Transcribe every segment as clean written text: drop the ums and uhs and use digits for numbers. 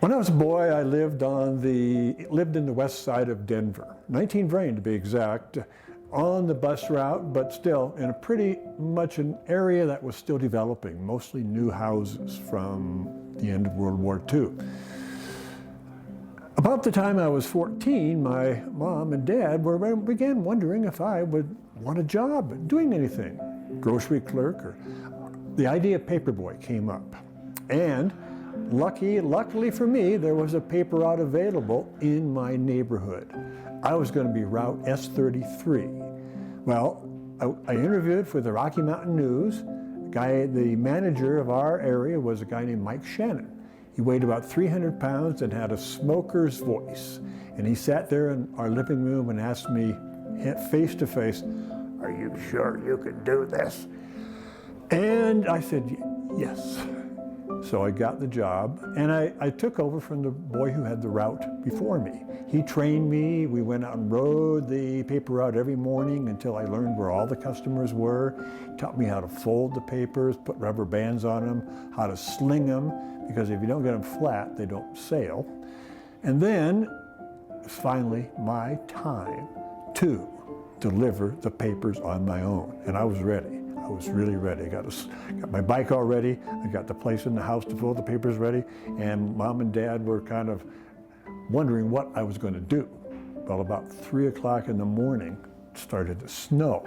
When I was a boy, I lived in the west side of Denver, 19 Vrain to be exact, on the bus route, but still in a pretty much an area that was still developing, mostly new houses from the end of World War II. About the time I was 14, my mom and dad began wondering if I would want a job doing anything, grocery clerk, or the idea of paperboy came up. And luckily for me, there was a paper route available in my neighborhood. I was going to be Route S33. Well, I interviewed for the Rocky Mountain News. The manager of our area was a guy named Mike Shannon. He weighed about 300 pounds and had a smoker's voice. And he sat there in our living room and asked me face to face, "Are you sure you can do this?" And I said, yes. So I got the job, and I took over from the boy who had the route before me. He trained me. We went out and rode the paper route every morning until I learned where all the customers were. He taught me how to fold the papers, put rubber bands on them, how to sling them, because if you don't get them flat, they don't sail. And then, finally, my time to deliver the papers on my own, and I was ready. I was really ready. I got my bike all ready. I got the place in the house to fill the papers ready, and Mom and Dad were kind of wondering what I was going to do. Well, about 3 o'clock in the morning, it started to snow,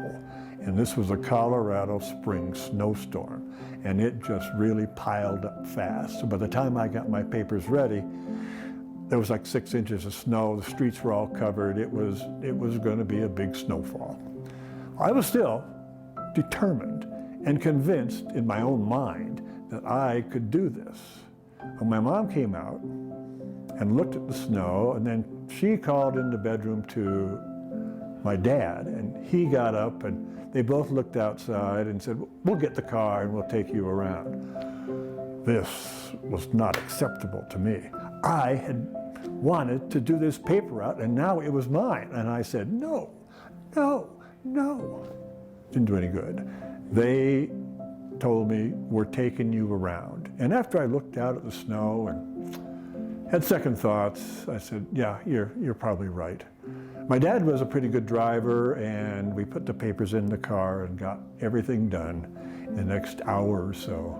and this was a Colorado spring snowstorm, and it just really piled up fast. So by the time I got my papers ready, there was like 6 inches of snow. The streets were all covered. It was going to be a big snowfall. I was still determined and convinced in my own mind that I could do this. When my mom came out and looked at the snow, and then she called in the bedroom to my dad, and he got up, and they both looked outside and said, "We'll get the car and we'll take you around." This was not acceptable to me. I had wanted to do this paper route, and now it was mine. And I said, no. Didn't do any good. They told me, "We're taking you around." And after I looked out at the snow and had second thoughts, I said, yeah, you're probably right. My dad was a pretty good driver, and we put the papers in the car and got everything done in the next hour or so.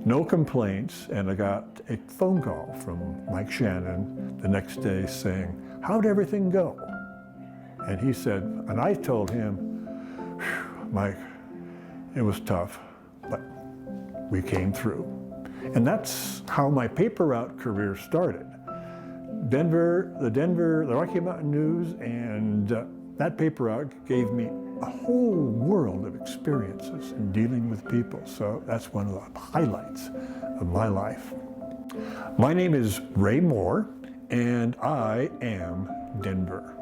No complaints, and I got a phone call from Mike Shannon the next day saying, "How'd everything go?" And he said, and I told him, "Mike, it was tough, but we came through." And that's how my paper route career started. The Rocky Mountain News, and that paper route gave me a whole world of experiences in dealing with people. So that's one of the highlights of my life. My name is Ray Moore, and I am Denver.